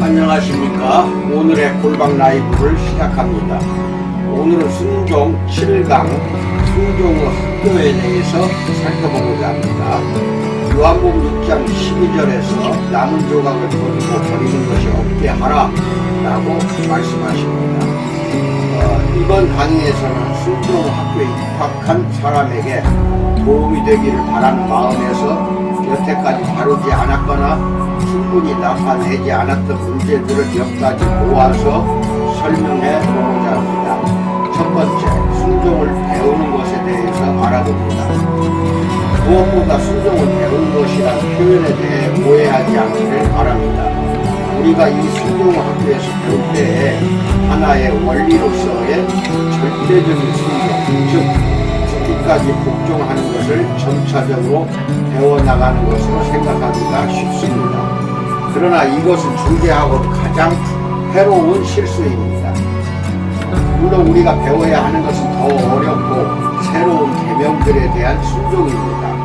안녕하십니까. 오늘의 골방 라이브를 시작합니다. 오늘은 순종 7강 순종의 학교에 대해서 살펴보고자 합니다. 요한복음 6장 12절에서 남은 조각을 버리고 버리는 것이 없게 하라 라고 말씀하십니다. 이번 강의에서는 순종 학교에 입학한 사람에게 도움이 되기를 바라는 마음에서 여태까지 다루지 않았거나 충분히 나타내지 않았던 문제들을 몇 가지 모아서 설명해 보고자 합니다. 첫 번째, 순종을 배우는 것에 대해서 알아봅니다. 무엇보다 순종을 배우는 것이란 표현에 대해 오해하지 않기를 바랍니다. 우리가 이 순종학교에서 배울 때에 하나의 원리로서의 절대적인 순종, 즉 죽기까지 복종하는 것을 점차적으로 배워나가는 것으로 생각하기가 쉽습니다. 그러나 이것은 중대하고 가장 해로운 실수입니다. 물론 우리가 배워야 하는 것은 더 어렵고 새로운 계명들에 대한 순종입니다.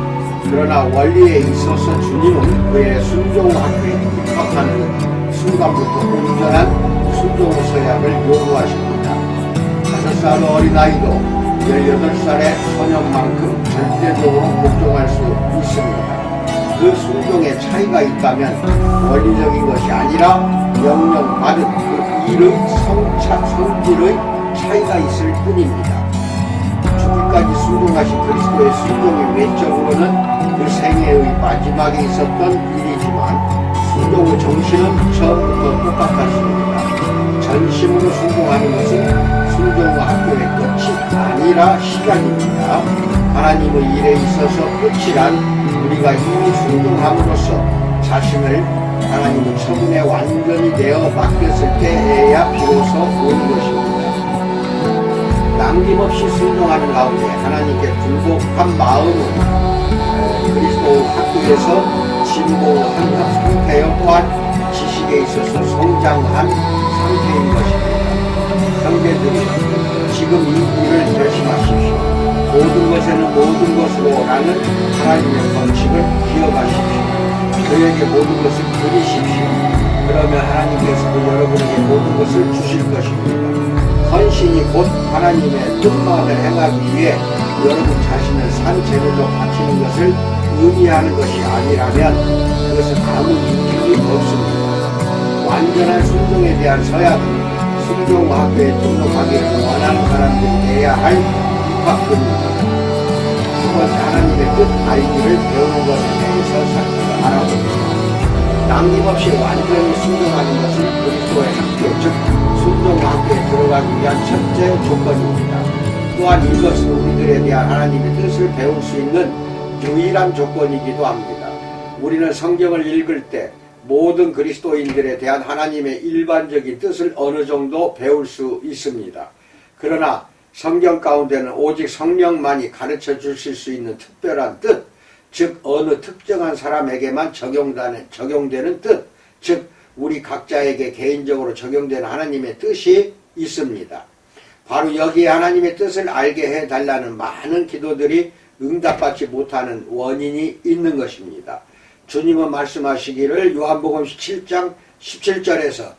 그러나 원리에 있어서 주님은 그의 순종학교에 입학하는 순간부터 온전한 순종 서약을 요구하십니다. 5살 어린아이도 18살의 소년만큼 절대적으로 복종할 수 있습니다. 그 순종의 차이가 있다면 원리적인 것이 아니라 명령받은 그 일의 성질의 차이가 있을 뿐입니다. 죽기까지 순종하신 그리스도의 순종이 외적으로는 그 생애의 마지막에 있었던 일이지만 순종의 정신은 처음부터 똑같았습니다. 전심으로 순종하는 것은 순종의 학교의 끝이 아니라 시작입니다. 하나님의 일에 있어서 끝이란 우리가 이미 순종함으로써 자신을 하나님의 처분에 완전히 내어 맡겼을 때에야 비로소 오는 것입니다. 남김없이 순종하는 가운데 하나님께 굴복한 마음은 그리스도 학교에서 진보한 상태요 또한 지식에 있어서 성장한 상태인 것입니다. 형제들이 지금 이 일을 결심하십시오. 모든 것에는 모든 것으로 라는 하나님의 법칙을 기억하십시오. 그에게 모든 것을 드리십시오. 그러면 하나님께서도 여러분에게 모든 것을 주실 것입니다. 헌신이 곧 하나님의 뜻만을 행하기 위해 여러분 자신을 산제물로 바치는 것을 의미하는 것이 아니라면 그것은 아무 이익이 없습니다. 완전한 순종에 대한 서약은 순종학교에 등록하기를 원하는 사람들이 돼야 할 입학금입니다. 두 번째, 하나님의 뜻 알기를 배우는 것에 대해서 알아봅니다. 남김없이 완전히 순종하는 것은 그리스도의 학교, 즉 순종학교에 들어가기 위한 첫째 조건입니다. 또한 이것은 우리들에 대한 하나님의 뜻을 배울 수 있는 유일한 조건이기도 합니다. 우리는 성경을 읽을 때 모든 그리스도인들에 대한 하나님의 일반적인 뜻을 어느 정도 배울 수 있습니다. 그러나 성경 가운데는 오직 성령만이 가르쳐 주실 수 있는 특별한 뜻, 즉 어느 특정한 사람에게만 적용되는 뜻, 즉 우리 각자에게 개인적으로 적용되는 하나님의 뜻이 있습니다. 바로 여기에 하나님의 뜻을 알게 해달라는 많은 기도들이 응답받지 못하는 원인이 있는 것입니다. 주님은 말씀하시기를 요한복음 7장 17절에서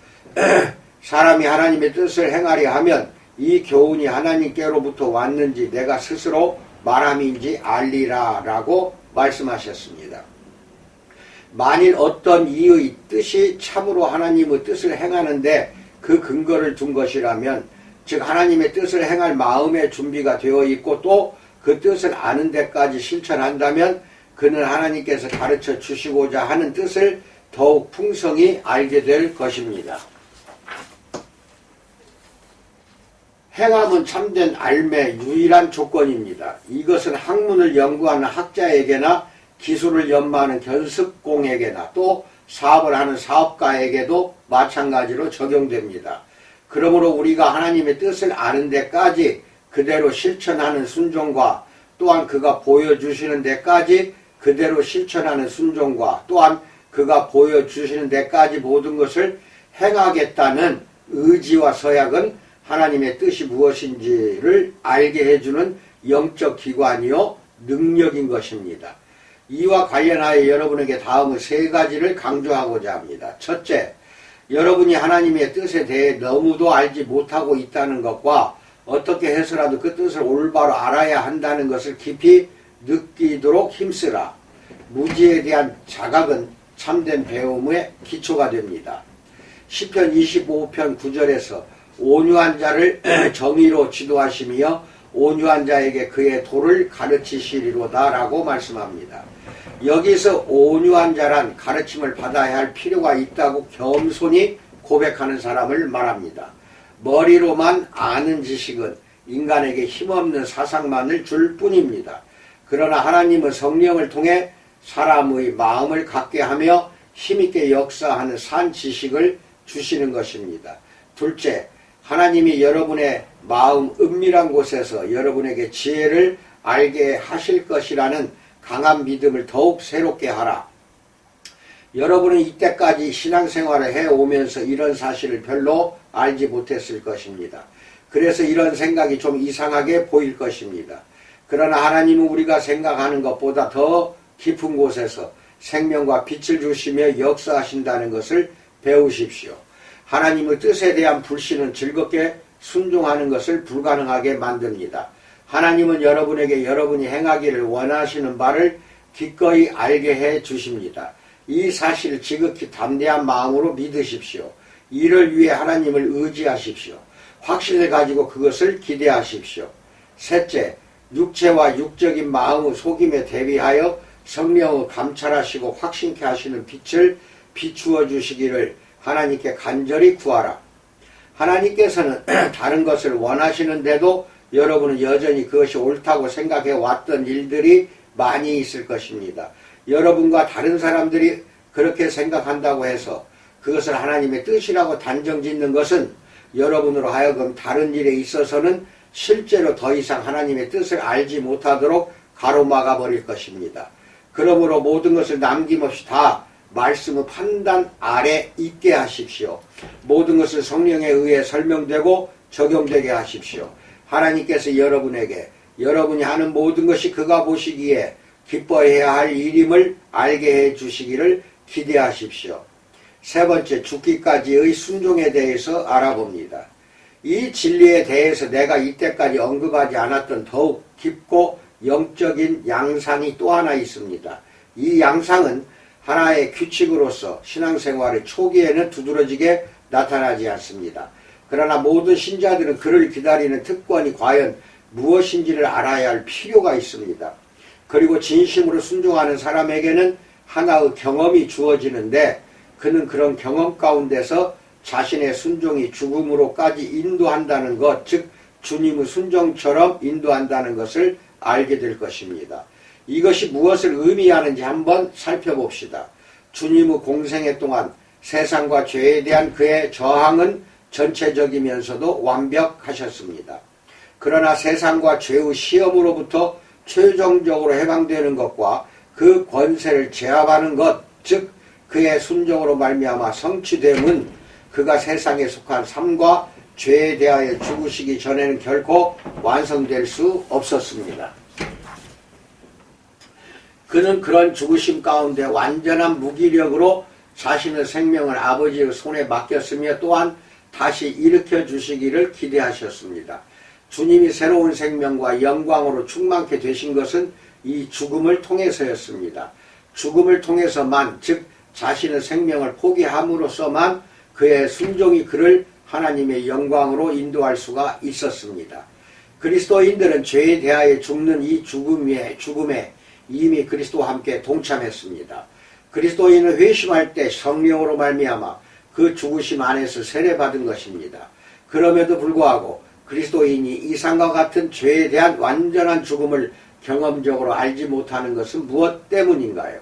사람이 하나님의 뜻을 행하려 하면 이 교훈이 하나님께로부터 왔는지 내가 스스로 말함인지 알리라 라고 말씀하셨습니다. 만일 어떤 이의 뜻이 참으로 하나님의 뜻을 행하는데 그 근거를 둔 것이라면, 즉 하나님의 뜻을 행할 마음의 준비가 되어 있고 또 그 뜻을 아는 데까지 실천한다면 그는 하나님께서 가르쳐 주시고자 하는 뜻을 더욱 풍성히 알게 될 것입니다. 행함은 참된 알매의 유일한 조건입니다. 이것은 학문을 연구하는 학자에게나 기술을 연마하는 견습공에게나 또 사업을 하는 사업가에게도 마찬가지로 적용됩니다. 그러므로 우리가 하나님의 뜻을 아는 데까지 그대로 실천하는 순종과 또한 그가 보여주시는 데까지 그대로 실천하는 순종과 또한 그가 보여주시는 데까지 모든 것을 행하겠다는 의지와 서약은 하나님의 뜻이 무엇인지를 알게 해주는 영적 기관이요 능력인 것입니다. 이와 관련하여 여러분에게 다음의 세 가지를 강조하고자 합니다. 첫째, 여러분이 하나님의 뜻에 대해 너무도 알지 못하고 있다는 것과 어떻게 해서라도 그 뜻을 올바로 알아야 한다는 것을 깊이 느끼도록 힘쓰라. 무지에 대한 자각은 참된 배움의 기초가 됩니다. 시편 25편 9절에서 온유한 자를 정의로 지도하시며 온유한 자에게 그의 도를 가르치시리로다 라고 말씀합니다. 여기서 온유한 자란 가르침을 받아야 할 필요가 있다고 겸손히 고백하는 사람을 말합니다. 머리로만 아는 지식은 인간에게 힘없는 사상만을 줄 뿐입니다. 그러나 하나님은 성령을 통해 사람의 마음을 갖게 하며 힘있게 역사하는 산 지식을 주시는 것입니다. 둘째, 하나님이 여러분의 마음 은밀한 곳에서 여러분에게 지혜를 알게 하실 것이라는 강한 믿음을 더욱 새롭게 하라. 여러분은 이때까지 신앙생활을 해오면서 이런 사실을 별로 알지 못했을 것입니다. 그래서 이런 생각이 좀 이상하게 보일 것입니다. 그러나 하나님은 우리가 생각하는 것보다 더 깊은 곳에서 생명과 빛을 주시며 역사하신다는 것을 배우십시오. 하나님의 뜻에 대한 불신은 즐겁게 순종하는 것을 불가능하게 만듭니다. 하나님은 여러분에게 여러분이 행하기를 원하시는 바를 기꺼이 알게 해 주십니다. 이 사실을 지극히 담대한 마음으로 믿으십시오. 이를 위해 하나님을 의지하십시오. 확신을 가지고 그것을 기대하십시오. 셋째, 육체와 육적인 마음의 속임에 대비하여 성령을 감찰하시고 확신케 하시는 빛을 비추어 주시기를 하나님께 간절히 구하라. 하나님께서는 다른 것을 원하시는데도 여러분은 여전히 그것이 옳다고 생각해 왔던 일들이 많이 있을 것입니다. 여러분과 다른 사람들이 그렇게 생각한다고 해서 그것을 하나님의 뜻이라고 단정짓는 것은 여러분으로 하여금 다른 일에 있어서는 실제로 더 이상 하나님의 뜻을 알지 못하도록 가로막아 버릴 것입니다. 그러므로 모든 것을 남김없이 다 말씀의 판단 아래 있게 하십시오. 모든 것을 성령에 의해 설명되고 적용되게 하십시오. 하나님께서 여러분에게 여러분이 하는 모든 것이 그가 보시기에 기뻐해야 할 일임을 알게 해 주시기를 기대하십시오. 세 번째, 죽기까지의 순종에 대해서 알아봅니다. 이 진리에 대해서 내가 이때까지 언급하지 않았던 더욱 깊고 영적인 양상이 또 하나 있습니다. 이 양상은 하나의 규칙으로서 신앙생활의 초기에는 두드러지게 나타나지 않습니다. 그러나 모든 신자들은 그를 기다리는 특권이 과연 무엇인지를 알아야 할 필요가 있습니다. 그리고 진심으로 순종하는 사람에게는 하나의 경험이 주어지는데 그는 그런 경험 가운데서 자신의 순종이 죽음으로까지 인도한다는 것, 즉 주님의 순종처럼 인도한다는 것을 알게 될 것입니다. 이것이 무엇을 의미하는지 한번 살펴봅시다. 주님의 공생애 동안 세상과 죄에 대한 그의 저항은 전체적이면서도 완벽하셨습니다. 그러나 세상과 죄의 시험으로부터 최종적으로 해방되는 것과 그 권세를 제압하는 것, 즉 그의 순종으로 말미암아 성취됨은 그가 세상에 속한 삶과 죄에 대하여 죽으시기 전에는 결코 완성될 수 없었습니다. 그는 그런 죽으심 가운데 완전한 무기력으로 자신의 생명을 아버지의 손에 맡겼으며 또한 다시 일으켜 주시기를 기대하셨습니다. 주님이 새로운 생명과 영광으로 충만케 되신 것은 이 죽음을 통해서였습니다. 죽음을 통해서만, 즉 자신의 생명을 포기함으로써만 그의 순종이 그를 하나님의 영광으로 인도할 수가 있었습니다. 그리스도인들은 죄에 대하여 죽는 이 죽음에 이미 그리스도와 함께 동참했습니다. 그리스도인은 회심할 때 성령으로 말미암아 그 죽으심 안에서 세례받은 것입니다. 그럼에도 불구하고 그리스도인이 이상과 같은 죄에 대한 완전한 죽음을 경험적으로 알지 못하는 것은 무엇 때문인가요?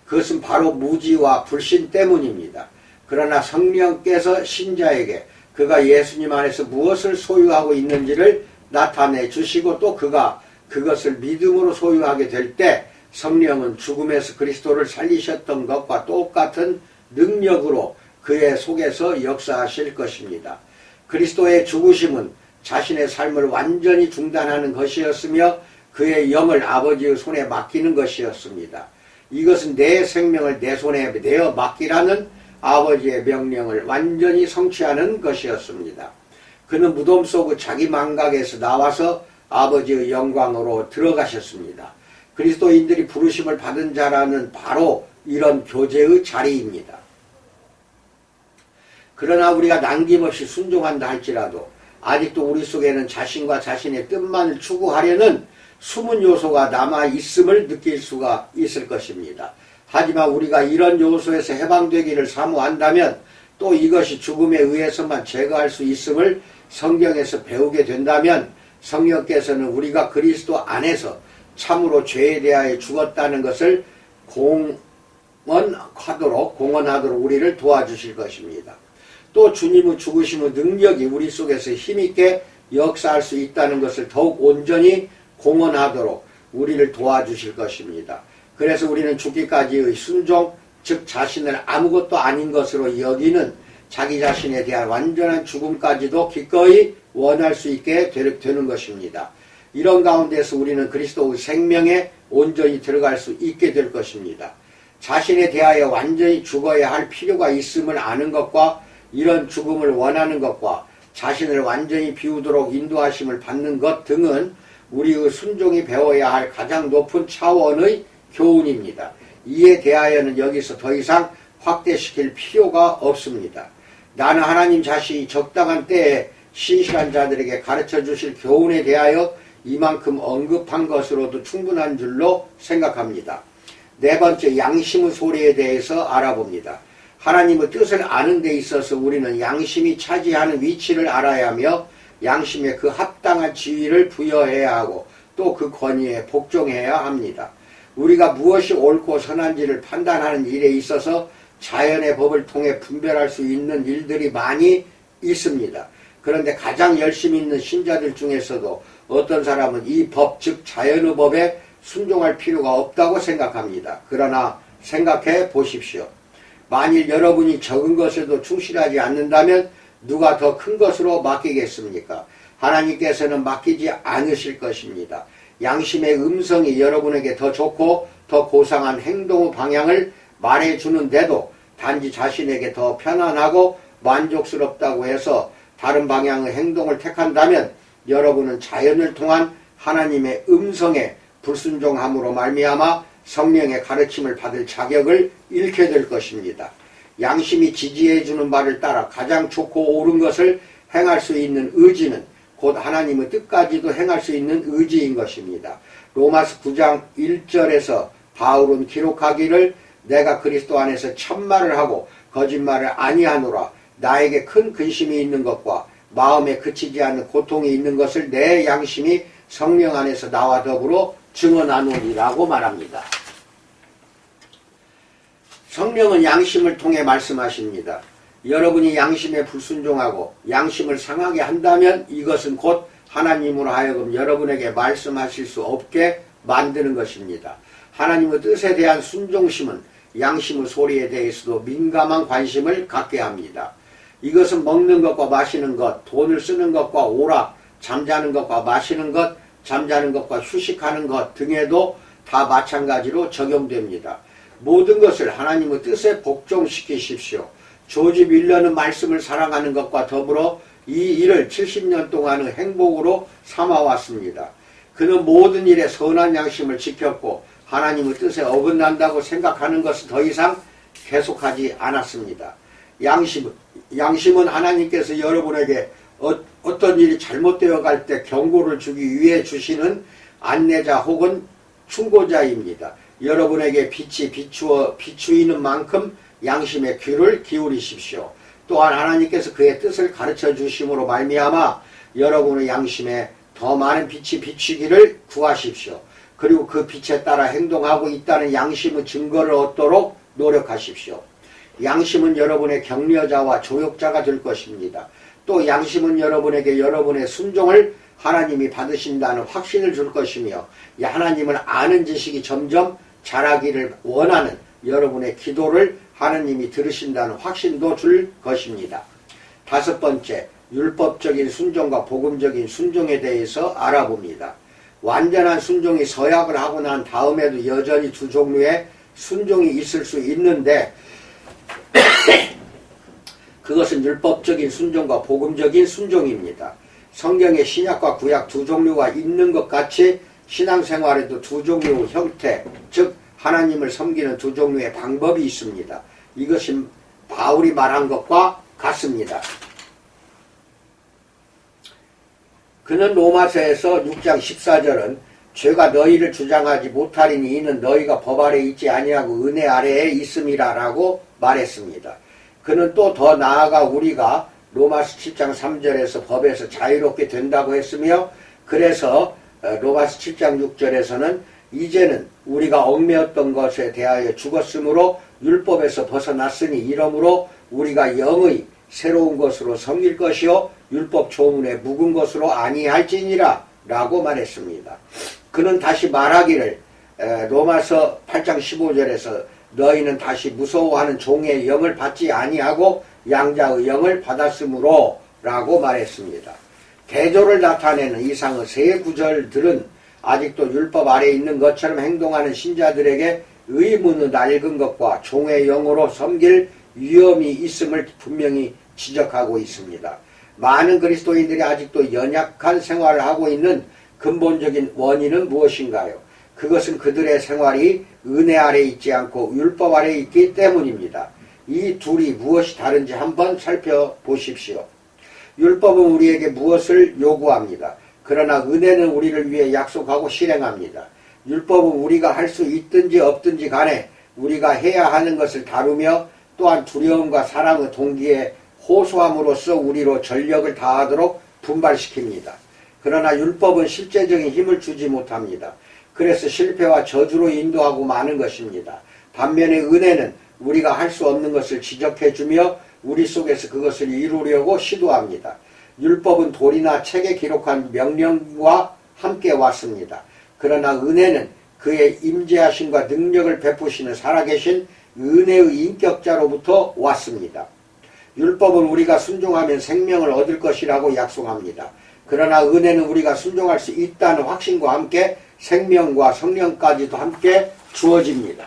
그것은 바로 무지와 불신 때문입니다. 그러나 성령께서 신자에게 그가 예수님 안에서 무엇을 소유하고 있는지를 나타내 주시고 또 그가 그것을 믿음으로 소유하게 될 때 성령은 죽음에서 그리스도를 살리셨던 것과 똑같은 능력으로 그의 속에서 역사하실 것입니다. 그리스도의 죽으심은 자신의 삶을 완전히 중단하는 것이었으며 그의 영을 아버지의 손에 맡기는 것이었습니다. 이것은 내 생명을 내 손에 내어 맡기라는 아버지의 명령을 완전히 성취하는 것이었습니다. 그는 무덤 속의 자기 망각에서 나와서 아버지의 영광으로 들어가셨습니다. 그리스도인들이 부르심을 받은 자라는 바로 이런 교제의 자리입니다. 그러나 우리가 남김없이 순종한다 할지라도 아직도 우리 속에는 자신과 자신의 뜻만을 추구하려는 숨은 요소가 남아있음을 느낄 수가 있을 것입니다. 하지만 우리가 이런 요소에서 해방되기를 사모한다면 또 이것이 죽음에 의해서만 제거할 수 있음을 성경에서 배우게 된다면 성령께서는 우리가 그리스도 안에서 참으로 죄에 대하여 죽었다는 것을 공언하도록 우리를 도와주실 것입니다. 또 주님의 죽으심의 능력이 우리 속에서 힘있게 역사할 수 있다는 것을 더욱 온전히 공언하도록 우리를 도와주실 것입니다. 그래서 우리는 죽기까지의 순종, 즉 자신을 아무것도 아닌 것으로 여기는 자기 자신에 대한 완전한 죽음까지도 기꺼이 원할 수 있게 되는 것입니다. 이런 가운데서 우리는 그리스도의 생명에 온전히 들어갈 수 있게 될 것입니다. 자신에 대하여 완전히 죽어야 할 필요가 있음을 아는 것과 이런 죽음을 원하는 것과 자신을 완전히 비우도록 인도하심을 받는 것 등은 우리의 순종이 배워야 할 가장 높은 차원의 교훈입니다. 이에 대하여는 여기서 더 이상 확대시킬 필요가 없습니다. 나는 하나님 자신이 적당한 때에 신실한 자들에게 가르쳐 주실 교훈에 대하여 이만큼 언급한 것으로도 충분한 줄로 생각합니다. 네 번째, 양심의 소리에 대해서 알아봅니다. 하나님의 뜻을 아는 데 있어서 우리는 양심이 차지하는 위치를 알아야 하며 양심에 그 합당한 지위를 부여해야 하고 또 그 권위에 복종해야 합니다. 우리가 무엇이 옳고 선한지를 판단하는 일에 있어서 자연의 법을 통해 분별할 수 있는 일들이 많이 있습니다. 그런데 가장 열심히 있는 신자들 중에서도 어떤 사람은 이 법, 즉 자연의 법에 순종할 필요가 없다고 생각합니다. 그러나 생각해 보십시오. 만일 여러분이 적은 것에도 충실하지 않는다면 누가 더 큰 것으로 맡기겠습니까? 하나님께서는 맡기지 않으실 것입니다. 양심의 음성이 여러분에게 더 좋고 더 고상한 행동의 방향을 말해주는데도 단지 자신에게 더 편안하고 만족스럽다고 해서 다른 방향의 행동을 택한다면 여러분은 자연을 통한 하나님의 음성에 불순종함으로 말미암아 성령의 가르침을 받을 자격을 잃게 될 것입니다. 양심이 지지해주는 바를 따라 가장 좋고 옳은 것을 행할 수 있는 의지는 곧 하나님의 뜻까지도 행할 수 있는 의지인 것입니다. 로마서 9장 1절에서 바울은 기록하기를 내가 그리스도 안에서 참말을 하고 거짓말을 아니하노라. 나에게 큰 근심이 있는 것과 마음에 그치지 않는 고통이 있는 것을 내 양심이 성령 안에서 나와 더불어 증언하노니라고 말합니다. 성령은 양심을 통해 말씀하십니다. 여러분이 양심에 불순종하고 양심을 상하게 한다면 이것은 곧 하나님으로 하여금 여러분에게 말씀하실 수 없게 만드는 것입니다. 하나님의 뜻에 대한 순종심은 양심의 소리에 대해서도 민감한 관심을 갖게 합니다. 이것은 먹는 것과 마시는 것, 돈을 쓰는 것과 오락, 잠자는 것과 마시는 것, 잠자는 것과 휴식하는 것 등에도 다 마찬가지로 적용됩니다. 모든 것을 하나님의 뜻에 복종시키십시오. 조지 밀러는 말씀을 사랑하는 것과 더불어 이 일을 70년 동안의 행복으로 삼아왔습니다. 그는 모든 일에 선한 양심을 지켰고 하나님의 뜻에 어긋난다고 생각하는 것을 더 이상 계속하지 않았습니다. 양심은 하나님께서 여러분에게 어떤 일이 잘못되어 갈 때 경고를 주기 위해 주시는 안내자 혹은 충고자입니다. 여러분에게 빛이 비추이는 만큼 양심의 귀를 기울이십시오. 또한 하나님께서 그의 뜻을 가르쳐 주심으로 말미암아 여러분의 양심에 더 많은 빛이 비추기를 구하십시오. 그리고 그 빛에 따라 행동하고 있다는 양심의 증거를 얻도록 노력하십시오. 양심은 여러분의 격려자와 조력자가 될 것입니다. 또 양심은 여러분에게 여러분의 순종을 하나님이 받으신다는 확신을 줄 것이며 하나님을 아는 지식이 점점 자라기를 원하는 여러분의 기도를 하나님이 들으신다는 확신도 줄 것입니다. 다섯 번째, 율법적인 순종과 복음적인 순종에 대해서 알아봅니다. 완전한 순종이 서약을 하고 난 다음에도 여전히 두 종류의 순종이 있을 수 있는데 그것은 율법적인 순종과 복음적인 순종입니다. 성경에 신약과 구약 두 종류가 있는 것 같이 신앙생활에도 두 종류의 형태, 즉 하나님을 섬기는 두 종류의 방법이 있습니다. 이것이 바울이 말한 것과 같습니다. 그는 로마서에서 6장 14절은 죄가 너희를 주장하지 못하리니 이는 너희가 법 아래 있지 아니하고 은혜 아래에 있음이라 라고 말했습니다. 그는 또 더 나아가 우리가 로마서 7장 3절에서 법에서 자유롭게 된다고 했으며, 그래서 로마서 7장 6절에서는 이제는 우리가 얽매였던 것에 대하여 죽었으므로 율법에서 벗어났으니 이러므로 우리가 영의 새로운 것으로 섬길 것이요 율법 조문에 묵은 것으로 아니할지니라 라고 말했습니다. 그는 다시 말하기를 로마서 8장 15절에서 너희는 다시 무서워하는 종의 영을 받지 아니하고 양자의 영을 받았으므로 라고 말했습니다. 대조를 나타내는 이상의 세 구절들은 아직도 율법 아래에 있는 것처럼 행동하는 신자들에게 의문의 낡은 것과 종의 영으로 섬길 위험이 있음을 분명히 지적하고 있습니다. 많은 그리스도인들이 아직도 연약한 생활을 하고 있는 근본적인 원인은 무엇인가요? 그것은 그들의 생활이 은혜 아래에 있지 않고 율법 아래에 있기 때문입니다. 이 둘이 무엇이 다른지 한번 살펴보십시오. 율법은 우리에게 무엇을 요구합니다. 그러나 은혜는 우리를 위해 약속하고 실행합니다. 율법은 우리가 할 수 있든지 없든지 간에 우리가 해야 하는 것을 다루며 또한 두려움과 사랑의 동기에 호소함으로써 우리로 전력을 다하도록 분발시킵니다. 그러나 율법은 실제적인 힘을 주지 못합니다. 그래서 실패와 저주로 인도하고 마는 것입니다. 반면에 은혜는 우리가 할 수 없는 것을 지적해주며 우리 속에서 그것을 이루려고 시도합니다. 율법은 돌이나 책에 기록한 명령과 함께 왔습니다. 그러나 은혜는 그의 임재하심과 능력을 베푸시는 살아계신 은혜의 인격자로부터 왔습니다. 율법은 우리가 순종하면 생명을 얻을 것이라고 약속합니다. 그러나 은혜는 우리가 순종할 수 있다는 확신과 함께 생명과 성령까지도 함께 주어집니다.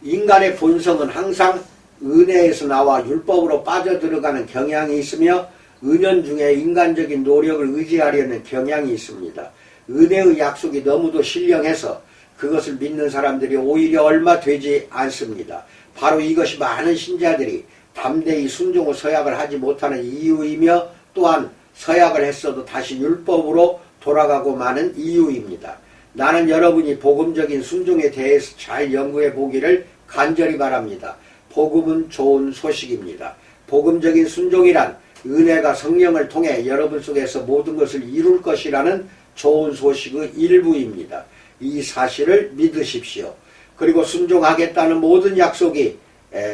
인간의 본성은 항상 은혜에서 나와 율법으로 빠져들어가는 경향이 있으며 은연중에 인간적인 노력을 의지하려는 경향이 있습니다. 은혜의 약속이 너무도 신령해서 그것을 믿는 사람들이 오히려 얼마 되지 않습니다. 바로 이것이 많은 신자들이 담대히 순종의 서약을 하지 못하는 이유이며 또한 서약을 했어도 다시 율법으로 돌아가고 마는 이유입니다. 나는 여러분이 복음적인 순종에 대해서 잘 연구해 보기를 간절히 바랍니다. 복음은 좋은 소식입니다. 복음적인 순종이란 은혜가 성령을 통해 여러분 속에서 모든 것을 이룰 것이라는 좋은 소식의 일부입니다. 이 사실을 믿으십시오. 그리고 순종하겠다는 모든 약속이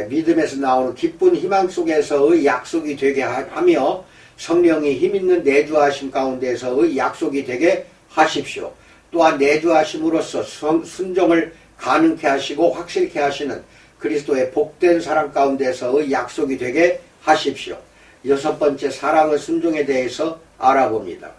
믿음에서 나오는 기쁜 희망 속에서의 약속이 되게 하며 성령이 힘있는 내주하심 가운데서의 약속이 되게 하십시오. 또한 내주하심으로써 순종을 가능케 하시고 확실케 하시는 그리스도의 복된 사랑 가운데서의 약속이 되게 하십시오. 여섯 번째, 사랑의 순종에 대해서 알아봅니다.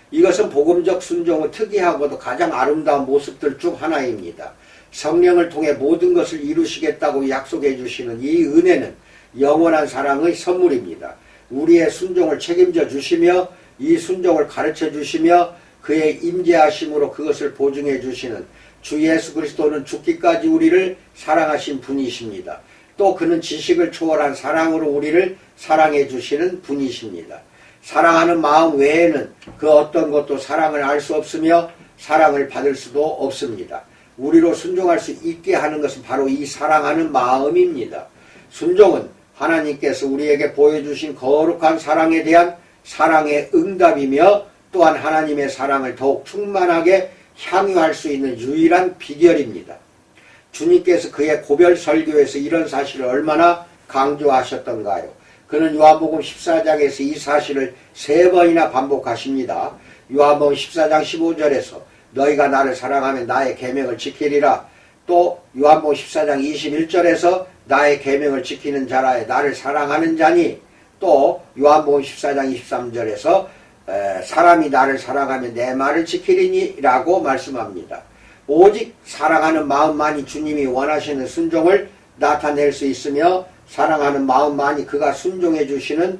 이것은 복음적 순종의 특이하고도 가장 아름다운 모습들 중 하나입니다. 성령을 통해 모든 것을 이루시겠다고 약속해 주시는 이 은혜는 영원한 사랑의 선물입니다. 우리의 순종을 책임져 주시며 이 순종을 가르쳐 주시며 그의 임재하심으로 그것을 보증해 주시는 주 예수 그리스도는 죽기까지 우리를 사랑하신 분이십니다. 또 그는 지식을 초월한 사랑으로 우리를 사랑해 주시는 분이십니다. 사랑하는 마음 외에는 그 어떤 것도 사랑을 알 수 없으며 사랑을 받을 수도 없습니다. 우리로 순종할 수 있게 하는 것은 바로 이 사랑하는 마음입니다. 순종은 하나님께서 우리에게 보여주신 거룩한 사랑에 대한 사랑의 응답이며 또한 하나님의 사랑을 더욱 충만하게 향유할 수 있는 유일한 비결입니다. 주님께서 그의 고별 설교에서 이런 사실을 얼마나 강조하셨던가요? 그는 요한복음 14장에서 이 사실을 3번이나 반복하십니다. 요한복음 14장 15절에서 너희가 나를 사랑하면 나의 계명을 지키리라. 또 요한복음 14장 21절에서 나의 계명을 지키는 자라 나를 사랑하는 자니. 또 요한복음 14장 23절에서 사람이 나를 사랑하면 내 말을 지키리니 라고 말씀합니다. 오직 사랑하는 마음만이 주님이 원하시는 순종을 나타낼 수 있으며 사랑하는 마음만이 그가 순종해 주시는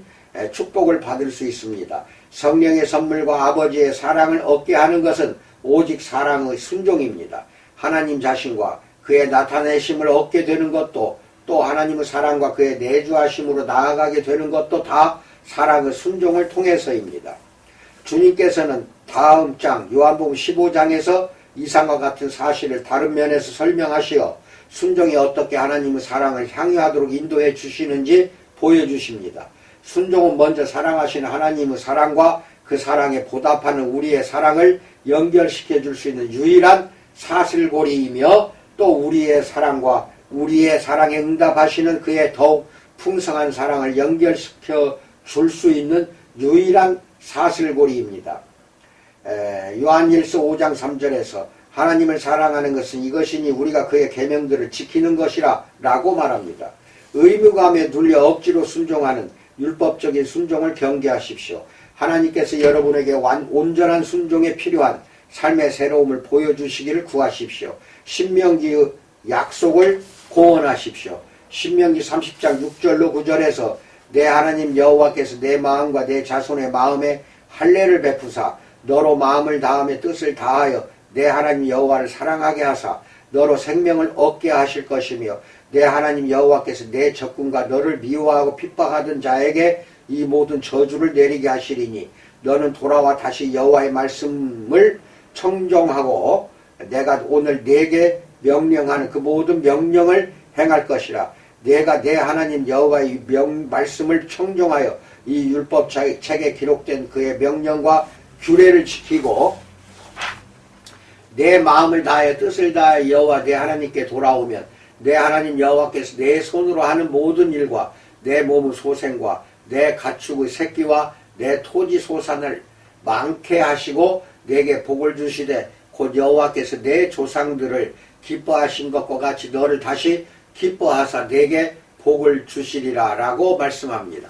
축복을 받을 수 있습니다. 성령의 선물과 아버지의 사랑을 얻게 하는 것은 오직 사랑의 순종입니다. 하나님 자신과 그의 나타내심을 얻게 되는 것도 또 하나님의 사랑과 그의 내주하심으로 나아가게 되는 것도 다 사랑의 순종을 통해서입니다. 주님께서는 다음 장 요한복음 15장에서 이상과 같은 사실을 다른 면에서 설명하시어 순종이 어떻게 하나님의 사랑을 향유하도록 인도해 주시는지 보여주십니다. 순종은 먼저 사랑하시는 하나님의 사랑과 그 사랑에 보답하는 우리의 사랑을 연결시켜 줄 수 있는 유일한 사슬고리이며 또 우리의 사랑과 우리의 사랑에 응답하시는 그의 더욱 풍성한 사랑을 연결시켜 줄 수 있는 유일한 사슬고리입니다. 요한일서 5장 3절에서 하나님을 사랑하는 것은 이것이니 우리가 그의 계명들을 지키는 것이라 라고 말합니다. 의무감에 눌려 억지로 순종하는 율법적인 순종을 경계하십시오. 하나님께서 여러분에게 온전한 순종에 필요한 삶의 새로움을 보여주시기를 구하십시오. 신명기의 약속을 고언하십시오. 신명기 30장 6절로 9절에서 내 하나님 여호와께서 내 마음과 내 자손의 마음에 할례를 베푸사 너로 마음을 다하며 뜻을 다하여 내 하나님 여호와를 사랑하게 하사 너로 생명을 얻게 하실 것이며 내 하나님 여호와께서 내 적군과 너를 미워하고 핍박하던 자에게 이 모든 저주를 내리게 하시리니 너는 돌아와 다시 여호와의 말씀을 청종하고 내가 오늘 내게 명령하는 그 모든 명령을 행할 것이라. 내가 내 하나님 여호와의 말씀을 청종하여 이 율법책에 기록된 그의 명령과 규례를 지키고 내 마음을 다하여 뜻을 다하여 여호와 내 하나님께 돌아오면 내 하나님 여호와께서 내 손으로 하는 모든 일과 내 몸의 소생과 내 가축의 새끼와 내 토지 소산을 많게 하시고 내게 복을 주시되 곧 여호와께서 내 조상들을 기뻐하신 것과 같이 너를 다시 기뻐하사 내게 복을 주시리라 라고 말씀합니다.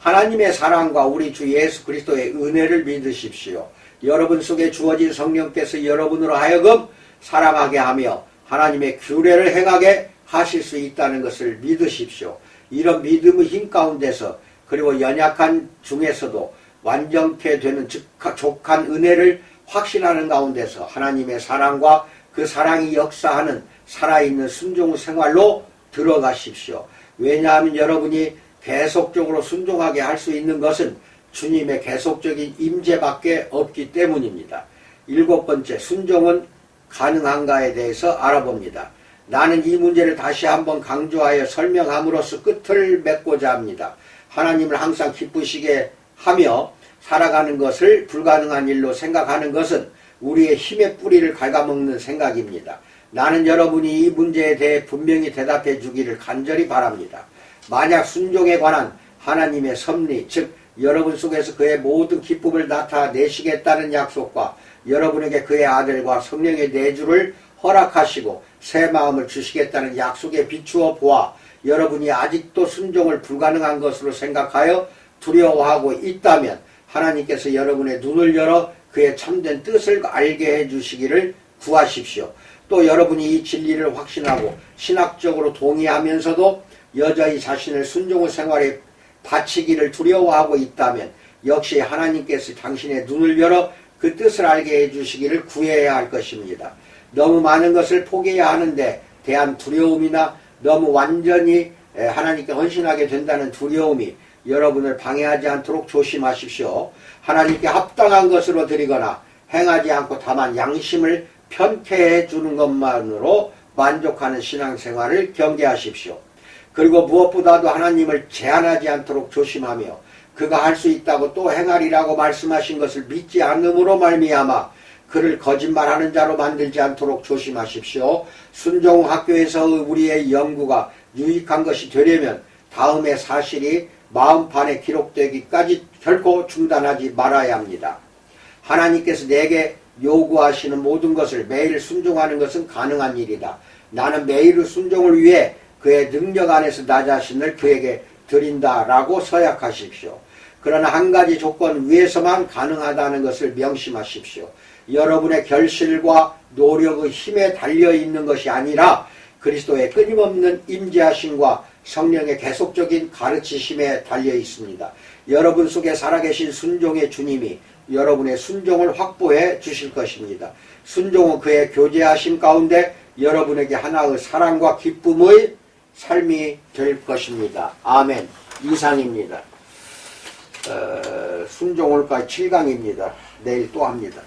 하나님의 사랑과 우리 주 예수 그리스도의 은혜를 믿으십시오. 여러분 속에 주어진 성령께서 여러분으로 하여금 사랑하게 하며 하나님의 규례를 행하게 하실 수 있다는 것을 믿으십시오. 이런 믿음의 힘 가운데서 그리고 연약한 중에서도 완전케 되는 족한 은혜를 확신하는 가운데서 하나님의 사랑과 그 사랑이 역사하는 살아있는 순종 생활로 들어가십시오. 왜냐하면 여러분이 계속적으로 순종하게 할 수 있는 것은 주님의 계속적인 임재밖에 없기 때문입니다. 7번째, 순종은 가능한가에 대해서 알아봅니다. 나는 이 문제를 다시 한번 강조하여 설명함으로써 끝을 맺고자 합니다. 하나님을 항상 기쁘시게 하며 살아가는 것을 불가능한 일로 생각하는 것은 우리의 힘의 뿌리를 갉아먹는 생각입니다. 나는 여러분이 이 문제에 대해 분명히 대답해 주기를 간절히 바랍니다. 만약 순종에 관한 하나님의 섭리, 즉 여러분 속에서 그의 모든 기쁨을 나타내시겠다는 약속과 여러분에게 그의 아들과 성령의 내주를 허락하시고 새 마음을 주시겠다는 약속에 비추어 보아 여러분이 아직도 순종을 불가능한 것으로 생각하여 두려워하고 있다면 하나님께서 여러분의 눈을 열어 그의 참된 뜻을 알게 해주시기를 구하십시오. 또 여러분이 이 진리를 확신하고 신학적으로 동의하면서도 여전히 자신을 순종의 생활에 바치기를 두려워하고 있다면 역시 하나님께서 당신의 눈을 열어 그 뜻을 알게 해주시기를 구해야 할 것입니다. 너무 많은 것을 포기해야 하는데 대한 두려움이나 너무 완전히 하나님께 헌신하게 된다는 두려움이 여러분을 방해하지 않도록 조심하십시오. 하나님께 합당한 것으로 드리거나 행하지 않고 다만 양심을 편케해 주는 것만으로 만족하는 신앙생활을 경계하십시오. 그리고 무엇보다도 하나님을 제한하지 않도록 조심하며 그가 할 수 있다고 또 행하리라고 말씀하신 것을 믿지 않음으로 말미암아 그를 거짓말하는 자로 만들지 않도록 조심하십시오. 순종학교에서 우리의 연구가 유익한 것이 되려면 다음의 사실이 마음판에 기록되기까지 결코 중단하지 말아야 합니다. 하나님께서 내게 요구하시는 모든 것을 매일 순종하는 것은 가능한 일이다. 나는 매일의 순종을 위해 그의 능력 안에서 나 자신을 그에게 드린다라고 서약하십시오. 그러나 한 가지 조건 위에서만 가능하다는 것을 명심하십시오. 여러분의 결실과 노력의 힘에 달려있는 것이 아니라 그리스도의 끊임없는 임재하심과 성령의 계속적인 가르치심에 달려 있습니다. 여러분 속에 살아계신 순종의 주님이 여러분의 순종을 확보해 주실 것입니다. 순종은 그의 교제하심 가운데 여러분에게 하나의 사랑과 기쁨의 삶이 될 것입니다. 아멘. 이상입니다. 순종 오늘까지 7강입니다. 내일 또 합니다.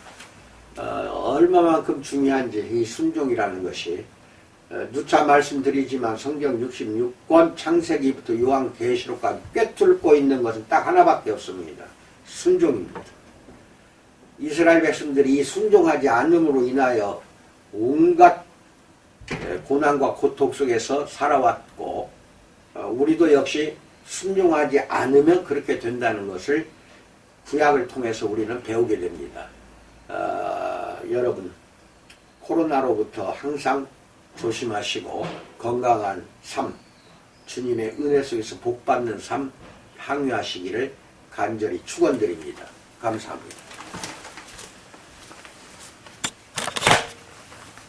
얼마만큼 중요한지 이 순종이라는 것이 누차 말씀드리지만 성경 66권 창세기부터 요한계시록까지 꿰뚫고 있는 것은 딱 하나밖에 없습니다. 순종입니다. 이스라엘 백성들이 이 순종하지 않음으로 인하여 온갖 고난과 고통 속에서 살아왔고 우리도 역시 순종하지 않으면 그렇게 된다는 것을 구약을 통해서 우리는 배우게 됩니다. 여러분 코로나로부터 항상 조심하시고 건강한 삶, 주님의 은혜 속에서 복받는 삶 향유하시기를 간절히 축원드립니다. 감사합니다.